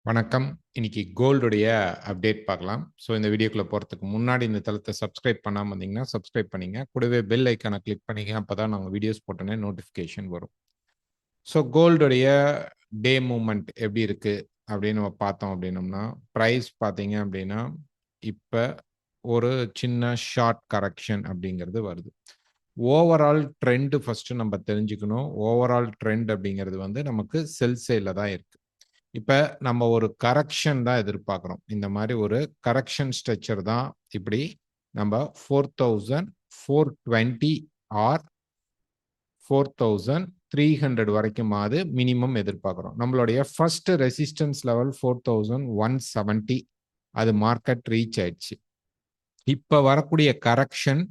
வணக்கம். இன்னைக்கு கோல்டுடைய அப்டேட் பார்க்கலாம். ஸோ இந்த வீடியோக்குள்ள போறதுக்கு முன்னாடி இந்த தளத்தை சப்ஸ்கிரைப் பண்ணாம இருந்தீங்கன்னா சப்ஸ்கிரைப் பண்ணிங்க. கூடவே பெல் ஐக்கானை கிளிக் பண்ணிங்க. அப்பதான் நாங்கள் வீடியோஸ் போட்டோன்னே நோட்டிஃபிகேஷன் வரும். ஸோ கோல்டுடைய டே மூவ்மெண்ட் எப்படி இருக்கு அப்படின்னு நம்ம பார்த்தோம் அப்படின்னோம்னா, ப்ரைஸ் பார்த்தீங்க அப்படின்னா இப்போ ஒரு சின்ன ஷார்ட் கரெக்ஷன் அப்படிங்கிறது வருது. ஓவரால் ட்ரெண்ட் ஃபர்ஸ்ட் நம்ம தெரிஞ்சுக்கணும். ஓவரால் ட்ரெண்ட் அப்படிங்கிறது வந்து நமக்கு செல் சைடில் தான் இருக்கு. இப்போ நம்ம ஒரு கரெக்ஷன் தான் எதிர்பார்க்குறோம். இந்த மாதிரி ஒரு கரெக்ஷன் ஸ்ட்ரக்சர் தான் இப்படி நம்ம 4420 ஆர் 4300 வரைக்குமாவது மினிமம் எதிர்பார்க்குறோம். நம்மளுடைய ஃபர்ஸ்ட் ரெசிஸ்டன்ஸ் லெவல் 4170 அது மார்க்கெட் ரீச் ஆயிடுச்சு. இப்போ வரக்கூடிய கரெக்ஷன்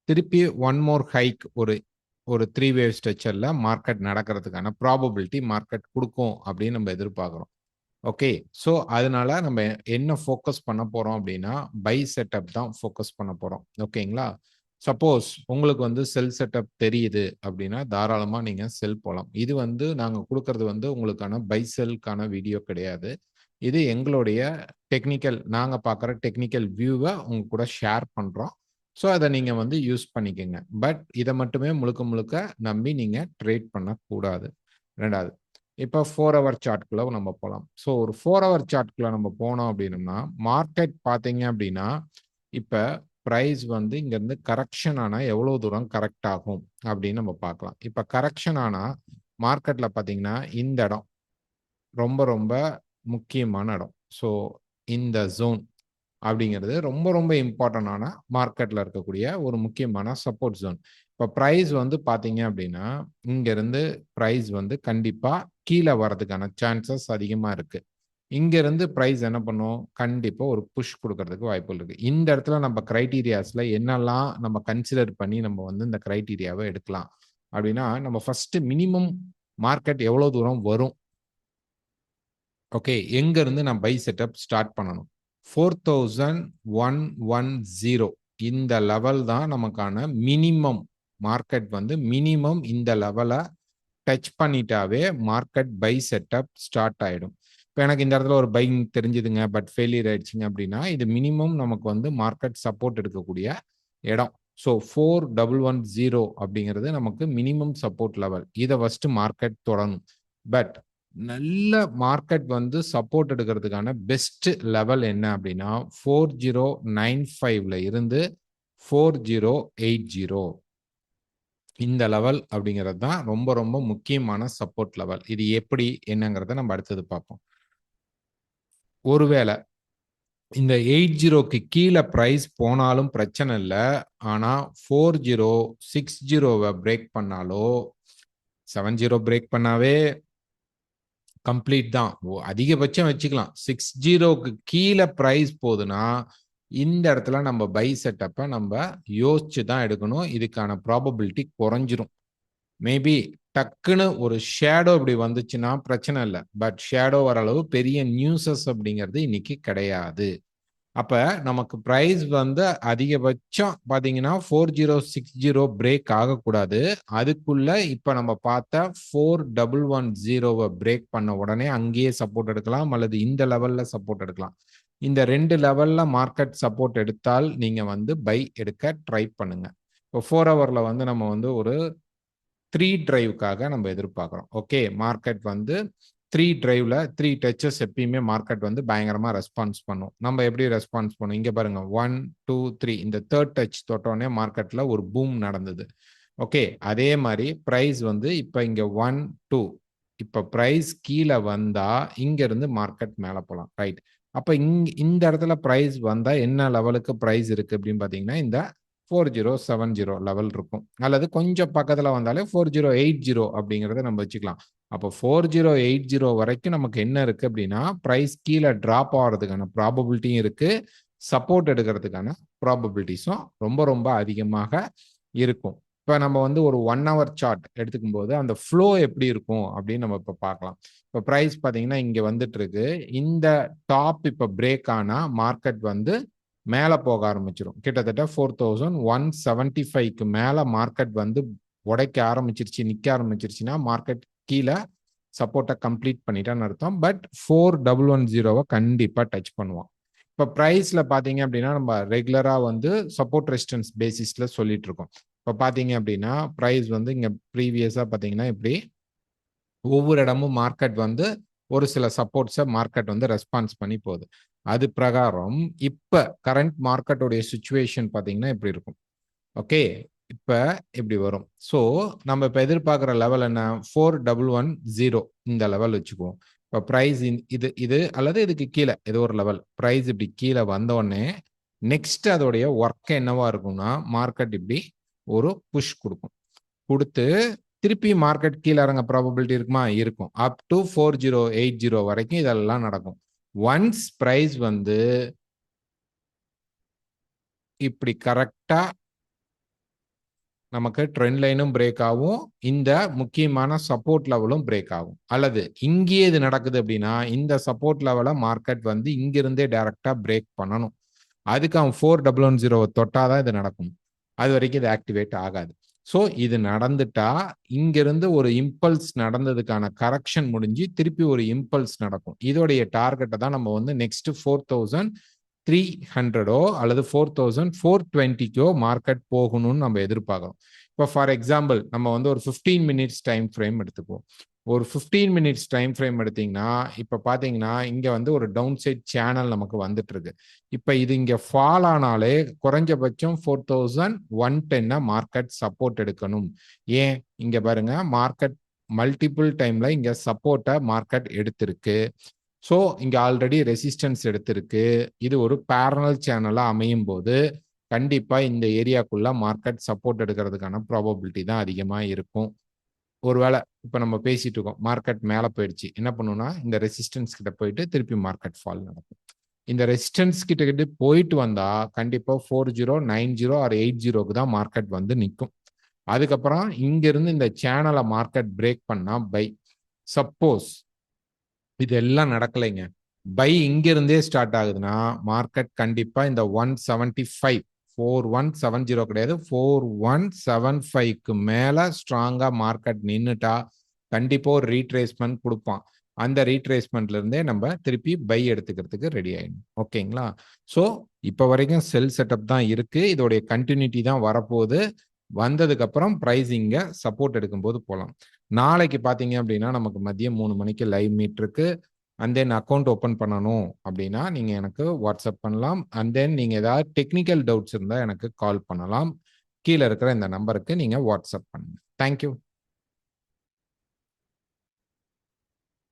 திருப்பி ஒன் மோர் ஹைக் ஒரு 3 வேவ் ஸ்ட்ரக்சரில் மார்க்கெட் நடக்கிறதுக்கான ப்ராபபிலிட்டி மார்க்கெட் கொடுக்கும் அப்படின்னு நம்ம எதிர்பார்க்குறோம். ஓகே, ஸோ அதனால நம்ம என்ன ஃபோக்கஸ் பண்ண போறோம் அப்படின்னா பை செட்டப் தான் ஃபோக்கஸ் பண்ண போறோம். ஓகேங்களா? சப்போஸ் உங்களுக்கு வந்து செல் செட்டப் தெரியுது அப்படின்னா தாராளமாக நீங்கள் செல் போகலாம். இது வந்து நாங்கள் கொடுக்கறது வந்து உங்களுக்கான பை செல்க்கான வீடியோ கிடையாது. இது எங்களுடைய டெக்னிக்கல், நாங்கள் பார்க்குற டெக்னிக்கல் வியூவை உங்க கூட ஷேர் பண்ணுறோம். ஸோ அதை நீங்கள் வந்து யூஸ் பண்ணிக்கோங்க. பட் இதை மட்டுமே முழுக்க முழுக்க நம்பி நீங்கள் ட்ரேட் பண்ணக்கூடாது. ரெண்டாவது, இப்போ 4 ஹவர் சார்ட்குள்ள நம்ம போகலாம். ஸோ ஒரு 4 ஹவர் சார்ட்குள்ள நம்ம போனோம் அப்படின்னோம்னா மார்க்கெட் பார்த்தீங்க அப்படின்னா இப்போ ப்ரைஸ் வந்து இங்கேருந்து கரெக்ஷன் ஆனால் எவ்வளோ தூரம் கரெக்ட் ஆகும் அப்படின்னு நம்ம பார்க்கலாம். இப்போ கரெக்ஷன் ஆனால் மார்க்கெட்டில் பார்த்தீங்கன்னா இந்த இடம் ரொம்ப ரொம்ப முக்கியமான இடம். ஸோ இந்த ஜோன் அப்படிங்கிறது ரொம்ப ரொம்ப இம்பார்ட்டண்டான மார்க்கெட்டில் இருக்கக்கூடிய ஒரு முக்கியமான சப்போர்ட் ஜோன். இப்போ ப்ரைஸ் வந்து பார்த்தீங்க அப்படின்னா இங்கேருந்து ப்ரைஸ் வந்து கண்டிப்பாக கீழே வர்றதுக்கான சான்சஸ் அதிகமாக இருக்குது. இங்கேருந்து ப்ரைஸ் என்ன பண்ணும், கண்டிப்பாக ஒரு புஷ் கொடுக்கறதுக்கு வாய்ப்புகள் இருக்குது. இந்த இடத்துல நம்ம க்ரைட்டீரியாஸில் என்னெல்லாம் நம்ம கன்சிடர் பண்ணி நம்ம வந்து இந்த க்ரைட்டீரியாவை எடுக்கலாம் அப்படின்னா, நம்ம ஃபஸ்ட்டு மினிமம் மார்க்கெட் எவ்வளோ தூரம் வரும், ஓகே, எங்கேருந்து நான் பை செட்டப் ஸ்டார்ட் பண்ணணும். 4110 இந்த லெவல் தான் நமக்கான மினிமம். மார்க்கெட் வந்து மினிமம் இந்த லெவலை டச் பண்ணிட்டாவே மார்க்கெட் பை செட்டப் ஸ்டார்ட் ஆயிடும். இப்போ எனக்கு இந்த இடத்துல ஒரு பைங் தெரிஞ்சுதுங்க, பட் ஃபெயிலியர் ஆயிடுச்சுங்க அப்படின்னா இது மினிமம் நமக்கு வந்து மார்க்கெட் சப்போர்ட் எடுக்கக்கூடிய இடம். ஸோ 4110 அப்படிங்கிறது நமக்கு மினிமம் சப்போர்ட் லெவல். இதை ஃபர்ஸ்ட் மார்க்கெட் தொடரும். பட் நல்ல மார்க்கெட் வந்து சப்போர்ட் எடுக்கிறதுக்கான பெஸ்ட் லெவல் என்ன அப்படின்னா 4095ல இருந்து 4080 இந்த லெவல் அப்படிங்கிறது தான் ரொம்ப ரொம்ப முக்கியமான சப்போர்ட் லெவல். இது எப்படி என்னங்கிறத நம்ம அடுத்தது பார்ப்போம். ஒருவேளை இந்த 80க்கு கீழே பிரைஸ் போனாலும் பிரச்சனை இல்லை. ஆனா 4060 பிரேக் பண்ணாலோ 70 பிரேக் பண்ணாவே கம்ப்ளீட் தான். அதிகபட்சம் வச்சுக்கலாம். 60க்கு கீழே பிரைஸ் போகுதுன்னா இந்த இடத்துல நம்ம பை செட்டப்பை நம்ம யோசிச்சு தான் எடுக்கணும். இதுக்கான ப்ராபபிலிட்டி குறைஞ்சிரும். மேபி டக்குன்னு ஒரு ஷேடோ இப்படி வந்துச்சுன்னா பிரச்சனை இல்லை. பட் ஷேடோ வர அளவு பெரிய நியூஸஸ் அப்படிங்கிறது இன்னைக்கு கிடையாது. அப்ப நமக்கு பிரைஸ் வந்து அதிகபட்சம் பாத்தீங்கன்னா 4060 பிரேக் ஆகக்கூடாது. அதுக்குள்ள இப்ப நம்ம பார்த்த 4110 பிரேக் பண்ண உடனே அங்கேயே சப்போர்ட் எடுக்கலாம், அல்லது இந்த லெவல்ல சப்போர்ட் எடுக்கலாம். இந்த 2 லெவல்ல மார்க்கெட் சப்போர்ட் எடுத்தால் நீங்க வந்து பை எடுக்க ட்ரை பண்ணுங்க. இப்போ 4 ஹவர்ல வந்து நம்ம வந்து ஒரு 3 டிரைவுக்காக நம்ம எதிர்பார்க்குறோம். ஓகே, மார்க்கெட் வந்து 3 டிரைவ்ல 3 டச்சஸ் எப்பயுமே மார்க்கெட் வந்து பயங்கரமா ரெஸ்பான்ஸ் பண்ணும். நம்ம எப்படி ரெஸ்பான்ஸ் பண்ணும், இங்க பாருங்க 1 2 3 இந்த தேர்ட் டச் தொட்டோடனே மார்க்கெட்ல ஒரு பூம் நடந்தது. ஓகே, அதே மாதிரி பிரைஸ் வந்து இப்ப இங்க 1 2 இப்ப பிரைஸ் கீழே வந்தா இங்க இருந்து மார்க்கெட் மேல போலாம். ரைட், அப்ப இந்த இடத்துல பிரைஸ் வந்தா என்ன லெவலுக்கு பிரைஸ் இருக்கு அப்படின்னு பாத்தீங்கன்னா இந்த 4070 லெவல் இருக்கும், அல்லது கொஞ்சம் பக்கத்துல வந்தாலே 4080 அப்படிங்கறத நம்ம வச்சுக்கலாம். அப்போ 4080 வரைக்கும் நமக்கு என்ன இருக்கு அப்படின்னா பிரைஸ் கீழே டிராப் ஆகிறதுக்கான ப்ராபபிலிட்டியும் இருக்கு, சப்போர்ட் எடுக்கிறதுக்கான ப்ராபபிலிட்டிஸும் ரொம்ப ரொம்ப அதிகமாக இருக்கும். இப்போ நம்ம வந்து ஒரு 1 ஹவர் சார்ட் எடுத்துக்கும் போது அந்த ஃப்ளோ எப்படி இருக்கும் அப்படின்னு நம்ம இப்போ பார்க்கலாம். இப்போ ப்ரைஸ் பார்த்தீங்கன்னா இங்கே வந்துட்டு இருக்கு. இந்த டாப் இப்போ பிரேக் ஆனால் மார்க்கெட் வந்து மேலே போக ஆரம்பிச்சிடும். கிட்டத்தட்ட 4175க்கு மேலே மார்க்கெட் வந்து உடைக்க ஆரம்பிச்சிருச்சு, நிற்க ஆரம்பிச்சிருச்சுன்னா மார்க்கெட் கீழே சப்போர்ட்டை கம்ப்ளீட் பண்ணிட்டான்னு அர்த்தம். பட் 4110 கண்டிப்பா டச் பண்ணுவான். இப்போ ப்ரைஸ்ல பாத்தீங்க அப்படின்னா நம்ம ரெகுலரா வந்து சப்போர்ட் ரெசிஸ்டன்ஸ் பேசிஸ்ல சொல்லிட்டு இருக்கோம். இப்போ பாத்தீங்க அப்படின்னா ப்ரைஸ் வந்து இங்க ப்ரீவியஸா பாத்தீங்கன்னா இப்படி ஒவ்வொரு இடமும் மார்க்கெட் வந்து ஒரு சில சப்போர்ட்ஸை மார்க்கெட் வந்து ரெஸ்பான்ஸ் பண்ணி போகுது. அது பிரகாரம் இப்ப கரண்ட் மார்க்கெட்டோடைய சுச்சுவேஷன் பாத்தீங்கன்னா இப்படி இருக்கும். ஓகே, இப்ப இப்படி வரும். ஸோ நம்ம இப்ப எதிர்பார்க்குற லெவல் என்ன? 4110 இந்த லெவல் வச்சுக்குவோம். இப்போ ப்ரைஸ் இது இது அல்லது இதுக்கு கீழே ஏதோ ஒரு லெவல் ப்ரைஸ் இப்படி கீழே வந்த உடனே நெக்ஸ்ட் அதோடைய ஒர்க் என்னவா இருக்கும்னா மார்க்கெட் இப்படி ஒரு புஷ் கொடுக்கும். கொடுத்து திருப்பி மார்க்கெட் கீழே இறங்க ப்ராபபிலிட்டி இருக்குமா? இருக்கும். அப் டு 4080 வரைக்கும் இதெல்லாம் நடக்கும். ஒன்ஸ் பிரைஸ் வந்து இப்படி கரெக்டா நமக்கு ட்ரெண்ட் லைனும் பிரேக் ஆகும், இந்த முக்கியமான சப்போர்ட் லெவலும் பிரேக் ஆகும். அல்லது இங்கேயே இது நடக்குது அப்படின்னா இந்த சப்போர்ட் லெவலை மார்க்கெட் வந்து இங்கிருந்தே டைரக்டா பிரேக் பண்ணணும். அதுக்கு அவன் 4110 தொட்டாதான் இது நடக்கும். அது வரைக்கும் இது ஆக்டிவேட் ஆகாது. ஸோ இது நடந்துட்டா இங்கிருந்து ஒரு இம்பல்ஸ் நடந்ததுக்கான கரெக்ஷன் முடிஞ்சு திருப்பி ஒரு இம்பல்ஸ் நடக்கும். இதோடைய டார்கெட்டை தான் நம்ம வந்து நெக்ஸ்ட் 4300 அல்லது 4420 மார்க்கெட் போகணும்னு நம்ம எதிர்பார்க்கிறோம். இப்போ ஃபார் எக்ஸாம்பிள் நம்ம வந்து ஒரு 15 மினிட்ஸ் டைம் ஃப்ரேம் எடுத்துக்குவோம். ஒரு 15 மினிட்ஸ் டைம் ஃப்ரேம் எடுத்தீங்கன்னா இப்போ பார்த்தீங்கன்னா இங்க வந்து ஒரு டவுன் சைட் சேனல் நமக்கு வந்துட்டு இருக்கு. இப்போ இது இங்க ஃபால் ஆனாலே குறைஞ்சபட்சம் 4110 மார்க்கெட் சப்போர்ட் எடுக்கணும். ஏன் இங்க பாருங்க மார்க்கெட் மல்டிபிள் டைம்ல இங்க சப்போர்ட்டை மார்க்கெட் எடுத்திருக்கு. ஸோ இங்க ஆல்ரெடி ரெசிஸ்டன்ஸ் எடுத்திருக்கு. இது ஒரு பேரலல் சேனலா அமையும் போது கண்டிப்பா இந்த ஏரியாக்குள்ள மார்க்கெட் சப்போர்ட் எடுக்கிறதுக்கான ப்ராபபிலிட்டி தான் அதிகமா இருக்கும். ஒருவேளை இப்ப நம்ம பேசிட்டு இருக்கோம் மார்க்கெட் மேல போயிடுச்சு, என்ன பண்ணுன்னா இந்த ரெசிஸ்டன்ஸ் கிட்ட போயிட்டு திருப்பி மார்க்கெட் ஃபால் நடக்கும். இந்த ரெசிஸ்டன்ஸ் கிட்ட போயிட்டு வந்தா கண்டிப்பா 4090 ஆர் 80க்கு தான் மார்க்கெட் வந்து நிற்கும். அதுக்கப்புறம் இங்க இருந்து இந்த சேனலை மார்க்கெட் பிரேக் பண்ணா பை. சப்போஸ் இது எல்லாம் நடக்கலைங்க, பை இங்க இருந்தே ஸ்டார்ட் ஆகுதுன்னா மார்க்கெட் கண்டிப்பா இந்த 175 4170 கிடையாது 4175க்கு மேல ஸ்ட்ராங்கா மார்க்கெட் நின்னுட்டா கண்டிப்பா ஒரு ரீட்ரேஸ்மெண்ட் கொடுப்பான். அந்த ரீட்ரேஸ்மெண்ட்ல இருந்தே நம்ம திருப்பி பை எடுத்துக்கிறதுக்கு ரெடி ஆயிடும். ஓகேங்களா? ஸோ இப்போ வரைக்கும் செல் செட்டப் தான் இருக்கு. இதோடைய கண்டினியூட்டி தான் வரப்போகுது. வந்ததுக்கு அப்புறம் பிரைசிங்க சப்போர்ட் எடுக்கும்போது போகலாம். நாளைக்கு பார்த்தீங்க அப்படின்னா நமக்கு மதியம் 3 மணிக்கு லைவ் மீட் இருக்கு. அண்ட் தென் அக்கௌண்ட் ஓப்பன் பண்ணணும் அப்படின்னா நீங்க எனக்கு வாட்ஸ்அப் பண்ணலாம். அண்ட் தென் நீங்க ஏதாவது டெக்னிக்கல் டவுட்ஸ் இருந்தால் எனக்கு கால் பண்ணலாம். கீழே இருக்கிற இந்த நம்பருக்கு நீங்க வாட்ஸ்அப் பண்ணுங்க. தேங்க்யூ.